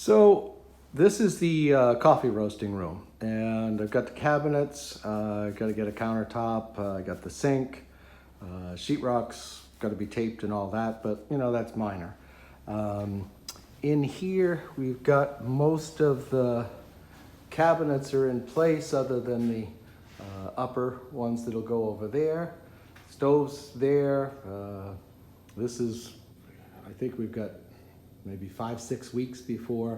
So this is the coffee roasting room, and I've got the cabinets, I've got to get a countertop, I got the sink, sheetrock's got to be taped and all that, but you know, that's minor. In here, we've got most of the cabinets are in place other than the upper ones that'll go over there. Stove's there. This is, I think we've got maybe 5-6 weeks before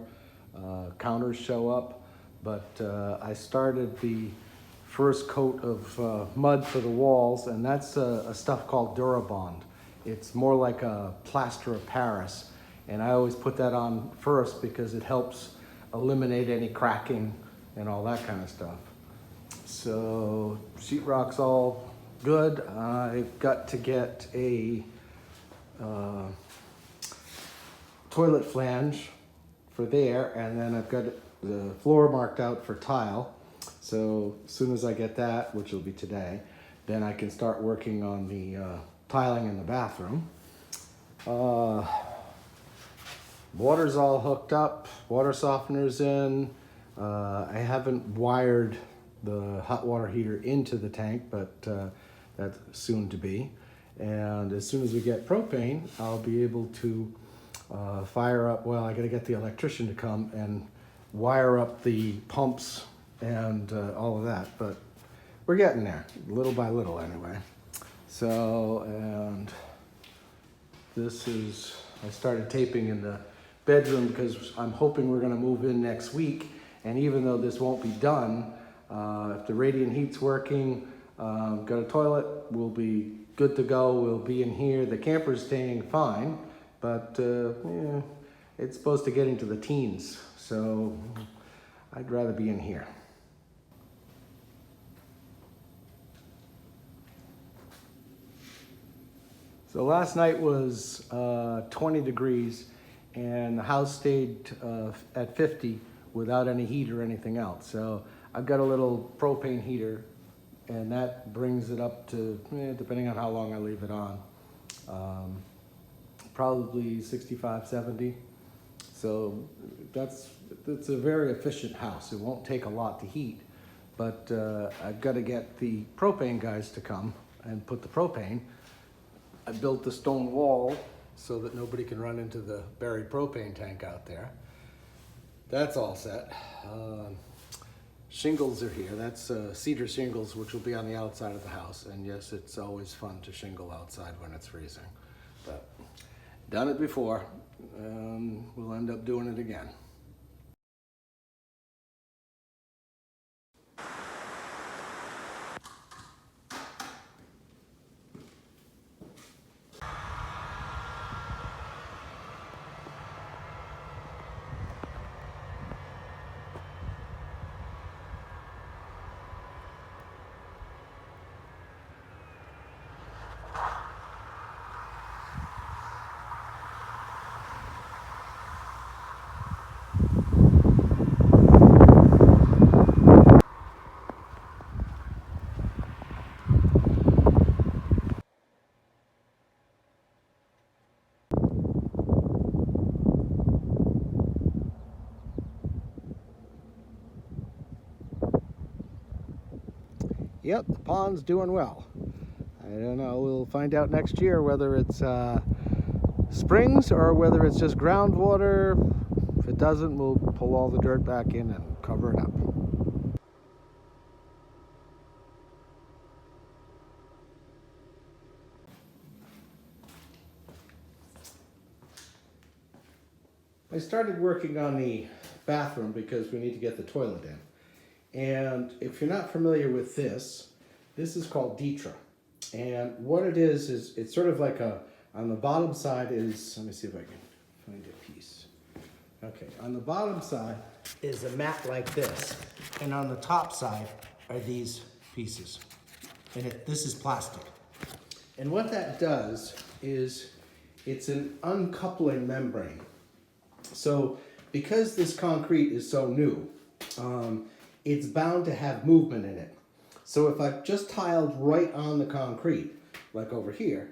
counters show up, but I started the first coat of mud for the walls, and that's a stuff called Durabond. It's more like a plaster of Paris, and I always put that on first because it helps eliminate any cracking and all that kind of stuff. So sheetrock's all good. I've got to get a toilet flange for there, and then I've got the floor marked out for tile. So as soon as I get that, which will be today, then I can start working on the tiling in the bathroom. Water's all hooked up, water softener's in. I haven't wired the hot water heater into the tank, but that's soon to be. And as soon as we get propane, I'll be able to fire up, well, I gotta get the electrician to come and wire up the pumps and all of that, but we're getting there, little by little anyway. So, and this is, I started taping in the bedroom because I'm hoping we're gonna move in next week, and even though this won't be done, if the radiant heat's working, got a toilet, we'll be good to go, we'll be in here. The camper's staying fine, but yeah, it's supposed to get into the teens, so I'd rather be in here. So last night was 20 degrees, and the house stayed at 50 without any heat or anything else. So I've got a little propane heater, and that brings it up to, depending on how long I leave it on, probably 65, 70. So it's a very efficient house. It won't take a lot to heat, but I've got to get the propane guys to come and put the propane. I built the stone wall so that nobody can run into the buried propane tank out there. That's all set. Shingles are here. That's cedar shingles, which will be on the outside of the house. And yes, it's always fun to shingle outside when it's freezing. But done it before, we'll end up doing it again. Yep, the pond's doing well. I don't know, we'll find out next year whether it's springs or whether it's just groundwater. If it doesn't, we'll pull all the dirt back in and cover it up. I started working on the bathroom because we need to get the toilet in. And if you're not familiar with this is called Dji. And what it is it's sort of like on the bottom side is, let me see if I can find a piece. Okay, on the bottom side is a mat like this. And on the top side are these pieces. And this is plastic. And what that does is it's an uncoupling membrane. So because this concrete is so new, it's bound to have movement in it. So if I've just tiled right on the concrete, like over here,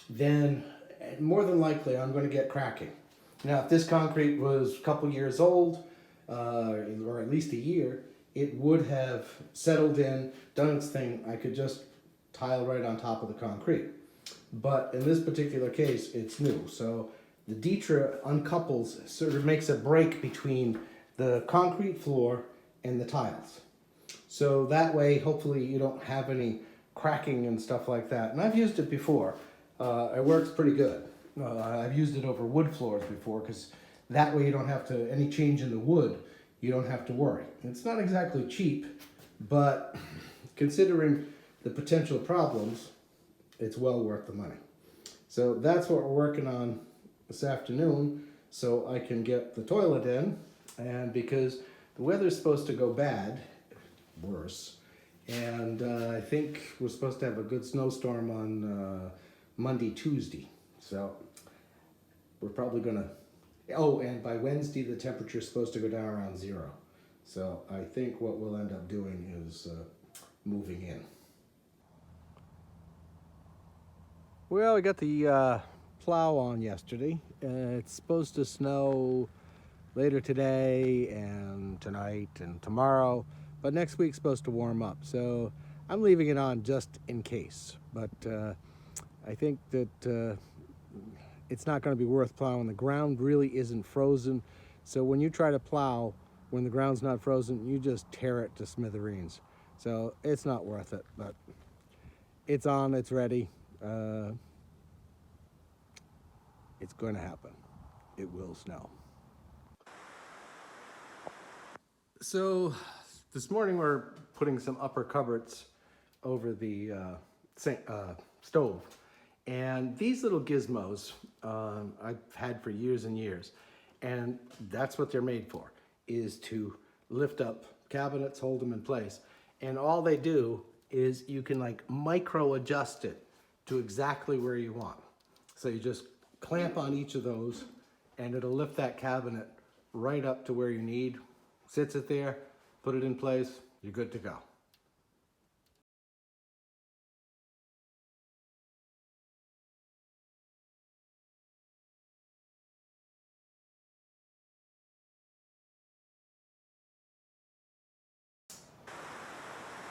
then more than likely I'm going to get cracking. Now, if this concrete was a couple years old, or at least a year, it would have settled in, done its thing. I could just tile right on top of the concrete. But in this particular case, it's new. So the Dji uncouples, sort of makes a break between the concrete floor and the tiles. So that way, hopefully you don't have any cracking and stuff like that. And I've used it before. It works pretty good. I've used it over wood floors before, because that way you don't have to, any change in the wood, you don't have to worry. It's not exactly cheap, but considering the potential problems, it's well worth the money. So that's what we're working on this afternoon, so I can get the toilet in. And because the weather's supposed to go bad, worse, and I think we're supposed to have a good snowstorm on Monday, Tuesday. So we're probably gonna, oh, and by Wednesday the temperature is supposed to go down around 0. So I think what we'll end up doing is moving in. Well, we got the plow on yesterday. It's supposed to snow later today and tonight and tomorrow, but next week's supposed to warm up. So I'm leaving it on just in case, but I think that it's not going to be worth plowing. The ground really isn't frozen, so when you try to plow when the ground's not frozen, you just tear it to smithereens. So it's not worth it, but it's on, it's ready. It's going to happen. It will snow. So this morning we're putting some upper cupboards over the stove. And these little gizmos I've had for years and years. And that's what they're made for, is to lift up cabinets, hold them in place. And all they do is you can like micro adjust it to exactly where you want. So you just clamp on each of those and it'll lift that cabinet right up to where you need. Sits it there, put it in place, you're good to go.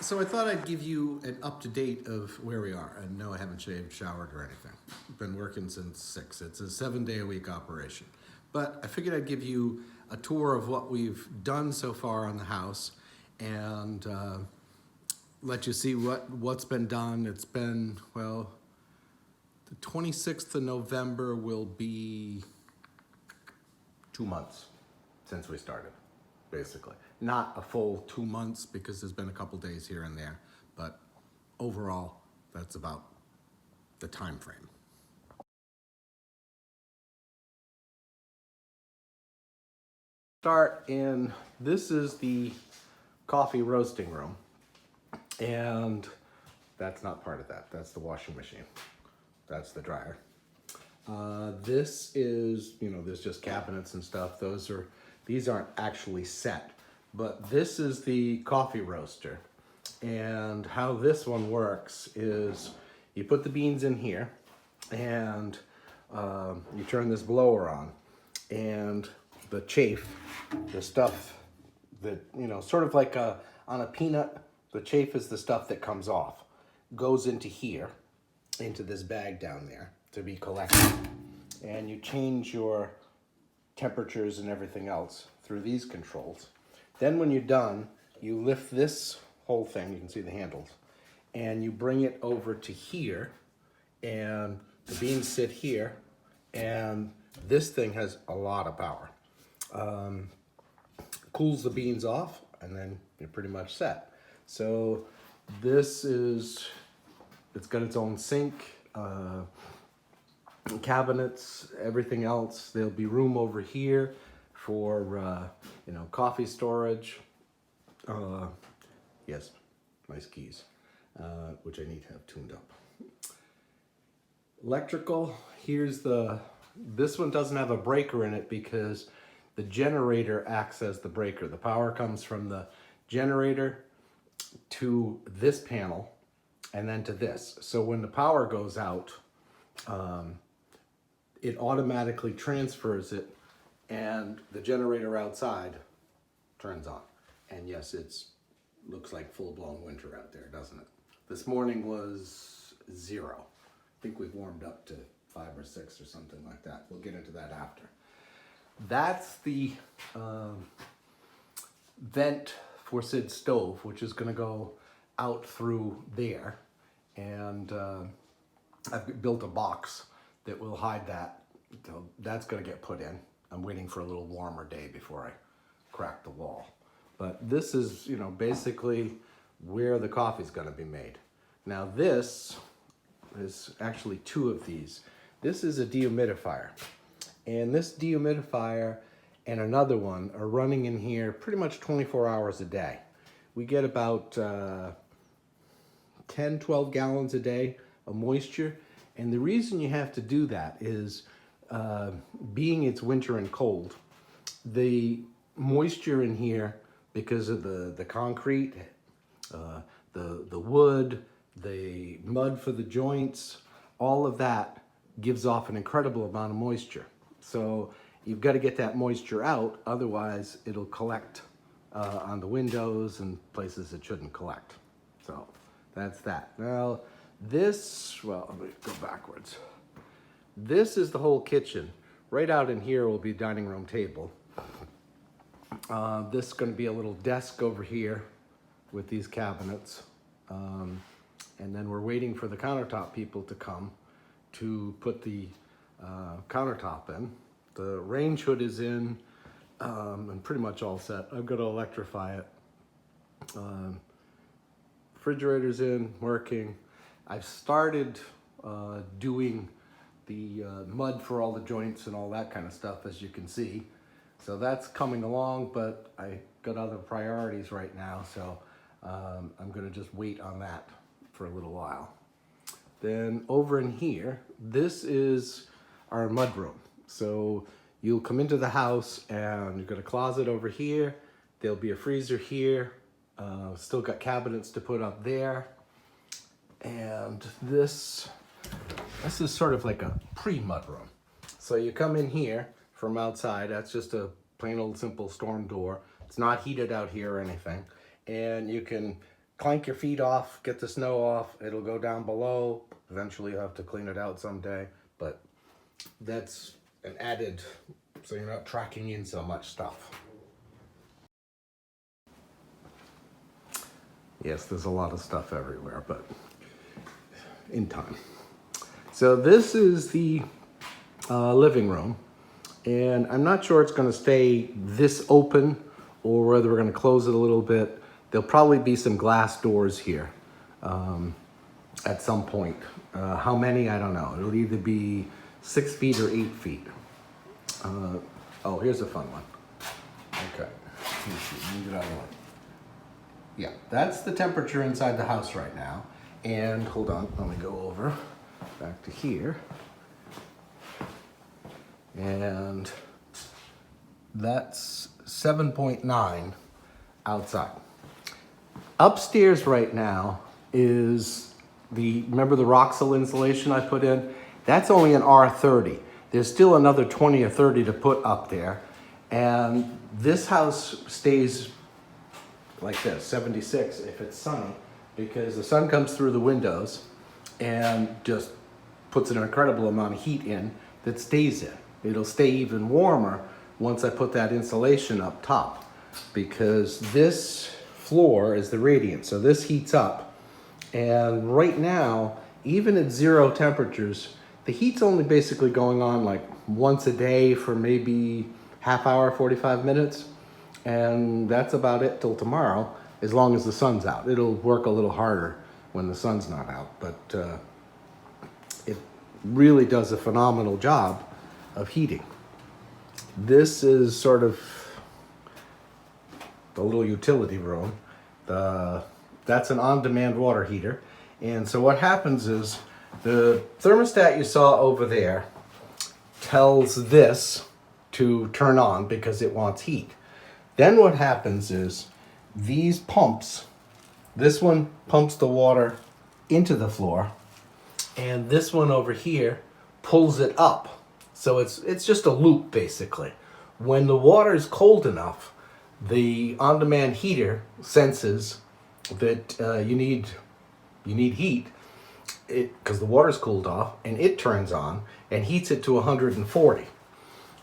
So I thought I'd give you an up-to-date of where we are. And no, I haven't shaved, showered, or anything. I've been working since 6. It's a 7-day-a-week operation. But I figured I'd give you a tour of what we've done so far on the house and let you see what's been done. It's been, well, the 26th of November will be 2 months since we started, basically. Not a full 2 months because there's been a couple days here and there, but overall, that's about the time frame. Start in, this is the coffee roasting room, and that's not part of that. That's the washing machine. That's the dryer. This is, there's just cabinets and stuff. These aren't actually set. But this is the coffee roaster, and how this one works is you put the beans in here and you turn this blower on, and the chaff, the stuff that, sort of like on a peanut, the chaff is the stuff that comes off, goes into here, into this bag down there to be collected. And you change your temperatures and everything else through these controls. Then when you're done, you lift this whole thing, you can see the handles, and you bring it over to here, and the beans sit here, and this thing has a lot of power. Cools the beans off, and then you're pretty much set. So this is, it's got its own sink, cabinets, everything else. There'll be room over here for coffee storage. Yes, nice keys, which I need to have tuned up. Electrical, this one doesn't have a breaker in it because the generator acts as the breaker. The power comes from the generator to this panel and then to this. So when the power goes out, it automatically transfers it and the generator outside turns on. And yes, looks like full-blown winter out there, doesn't it? This morning was 0. I think we've warmed up to 5 or 6 or something like that. We'll get into that after. That's the vent for Sid's stove, which is going to go out through there. And I've built a box that will hide that. So that's going to get put in. I'm waiting for a little warmer day before I crack the wall. But this is, you know, basically where the coffee's going to be made. Now this is actually 2 of these. This is a dehumidifier. And this dehumidifier and another one are running in here pretty much 24 hours a day. We get about 10, 12 gallons a day of moisture. And the reason you have to do that is being it's winter and cold, the moisture in here, because of the concrete, the wood, the mud for the joints, all of that gives off an incredible amount of moisture. So you've got to get that moisture out, otherwise it'll collect on the windows and places it shouldn't collect. So that's that. Now this, well, let me go backwards. This is the whole kitchen. Right out in here will be dining room table. This is going to be a little desk over here with these cabinets. And then we're waiting for the countertop people to come to put the countertop in. The range hood is in and pretty much all set. I've got to electrify it. Refrigerator's in, working. I've started doing the mud for all the joints and all that kind of stuff, as you can see. So that's coming along, but I got other priorities right now, so I'm gonna just wait on that for a little while. Then over in here, this is our mud room. So you'll come into the house and you've got a closet over here. There'll be a freezer here. Still got cabinets to put up there. And this is sort of like a pre-mud room. So you come in here from outside. That's just a plain old simple storm door. It's not heated out here or anything. And you can clank your feet off, get the snow off. It'll go down below. Eventually you'll have to clean it out someday. But that's an added, so you're not tracking in so much stuff. Yes, there's a lot of stuff everywhere, but in time. So this is the living room, and I'm not sure it's going to stay this open or whether we're going to close it a little bit. There'll probably be some glass doors here at some point. How many, I don't know. It'll either be 6 feet or 8 feet. Oh, here's a fun one. Okay, let me see. Let me get out of the way. Yeah, that's the temperature inside the house right now. And hold on, let me go over back to here. And that's 7.9 outside. Upstairs right now is remember the Roxel insulation I put in? That's only an R30. There's still another 20 or 30 to put up there. And this house stays like this, 76 if it's sunny, because the sun comes through the windows and just puts an incredible amount of heat in that stays in. It'll stay even warmer once I put that insulation up top, because this floor is the radiant, so this heats up. And right now, even at 0 temperatures, the heat's only basically going on like once a day for maybe half hour, 45 minutes. And that's about it till tomorrow, as long as the sun's out. It'll work a little harder when the sun's not out, but it really does a phenomenal job of heating. This is sort of the little utility room. That's an on-demand water heater. And so what happens is the thermostat you saw over there tells this to turn on because it wants heat. Then what happens is these pumps, this one pumps the water into the floor, and this one over here pulls it up. So it's just a loop basically. when the water is cold enough, the on-demand heater senses that you need heat, because the water's cooled off, and it turns on and heats it to 140,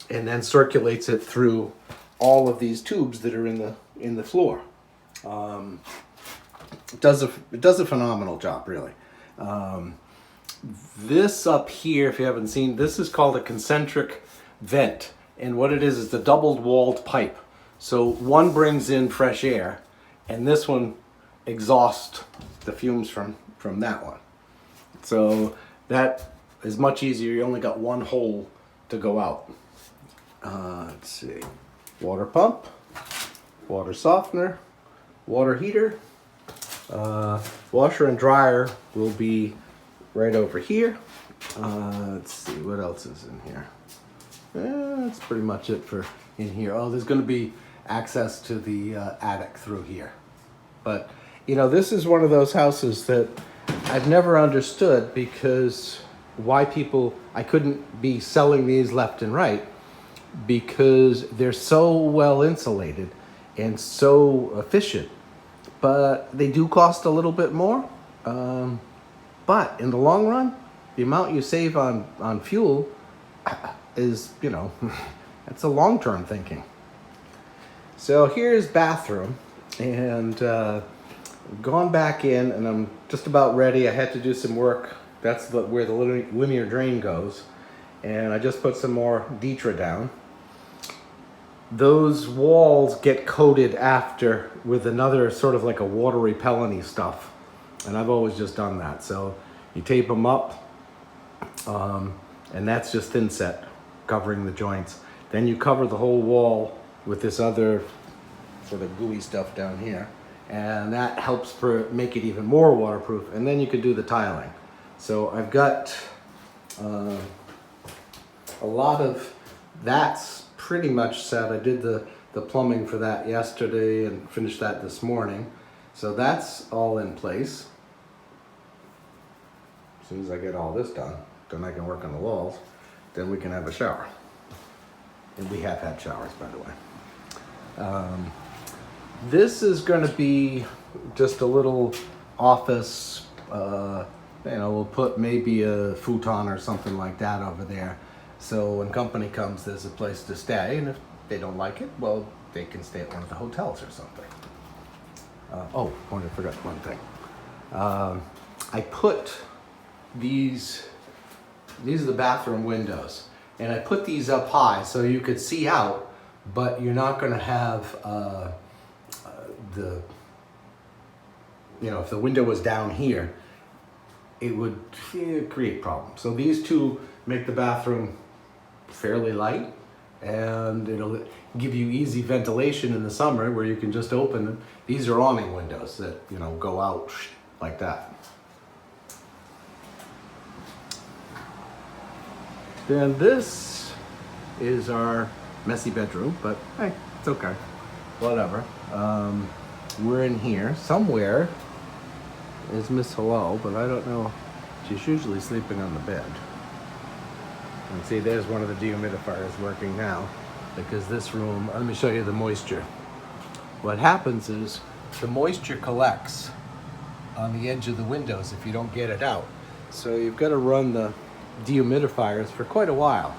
and then circulates it through all of these tubes that are in the floor. It does a phenomenal job, really. This up here, if you haven't seen, this is called a concentric vent, and what it is the doubled walled pipe. So one brings in fresh air, and this one exhausts the fumes from that one. So that is much easier. You only got one hole to go out. Let's see. Water pump, water softener, water heater. Washer and dryer will be right over here. Let's see, what else is in here? That's pretty much it for in here. Oh, there's going to be access to the attic through here. But, you know, this is one of those houses that I've never understood, because I couldn't be selling these left and right, because they're so well insulated and so efficient, but they do cost a little bit more. But in the long run, the amount you save on fuel is, you know, that's a long-term thinking. So here's bathroom, and gone back in, and I'm just about ready. I had to do some work. That's where the linear drain goes, and I just put some more Dji down. Those walls get coated after with another sort of like a water repellent-y stuff, and I've always just done that. So you tape them up, and that's just thin set covering the joints. Then you cover the whole wall with this other sort of gooey stuff down here, and that helps make it even more waterproof. And then you could do the tiling. So I've got a lot of that's pretty much set. I did the plumbing for that yesterday and finished that this morning. So that's all in place. As soon as I get all this done, then I can work on the walls. Then we can have a shower. And we have had showers, by the way. This is going to be just a little office. You know, we'll put maybe a futon or something like that over there. So when company comes, there's a place to stay. And if they don't like it, well, they can stay at one of the hotels or something. Oh, I forgot one thing. I put these are the bathroom windows. And I put these up high so you could see out, but you're not going to have if the window was down here, it would create problems. So these two make the bathroom fairly light, and it'll give you easy ventilation in the summer where you can just open them. These are awning windows that, you know, go out like that. Then this is our messy bedroom, but hey, it's okay, whatever. We're in here. Somewhere is Miss Hello, but I don't know. She's usually sleeping on the bed. And see, there's one of the dehumidifiers working now, because this room, let me show you the moisture. What happens is the moisture collects on the edge of the windows if you don't get it out. So you've got to run the dehumidifiers for quite a while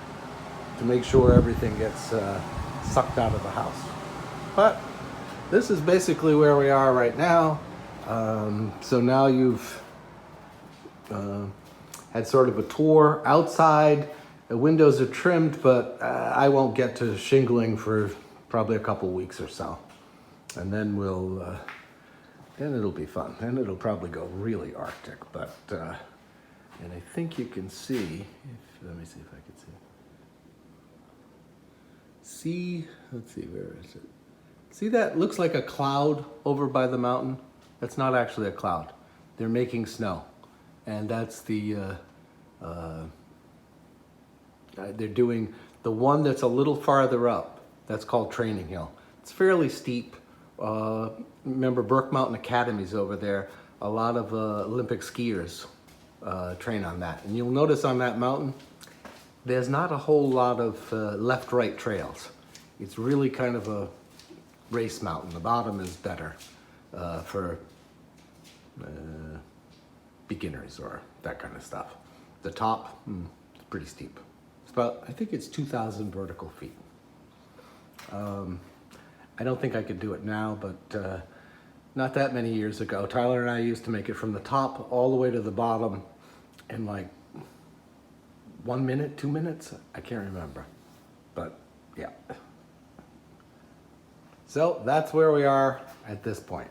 to make sure everything gets sucked out of the house. But this is basically where we are right now. So now you've had sort of a tour outside. The windows are trimmed, but I won't get to shingling for probably a couple weeks or so. And then then it'll be fun. Then it'll probably go really Arctic, but and I think you can see, let me see if I can see. Let's see, where is it? See that? Looks like a cloud over by the mountain. That's not actually a cloud. They're making snow. And that's they're doing the one that's a little farther up. That's called Training Hill. It's fairly steep. Remember, Burke Mountain Academy's over there. A lot of Olympic skiers train on that. And you'll notice on that mountain, there's not a whole lot of left-right trails. It's really kind of a race mountain. The bottom is better for beginners or that kind of stuff. The top, it's pretty steep. It's about, I think it's 2,000 vertical feet. I don't think I could do it now, but not that many years ago, Tyler and I used to make it from the top all the way to the bottom in like 1 minute, 2 minutes. I can't remember, but yeah. So that's where we are at this point.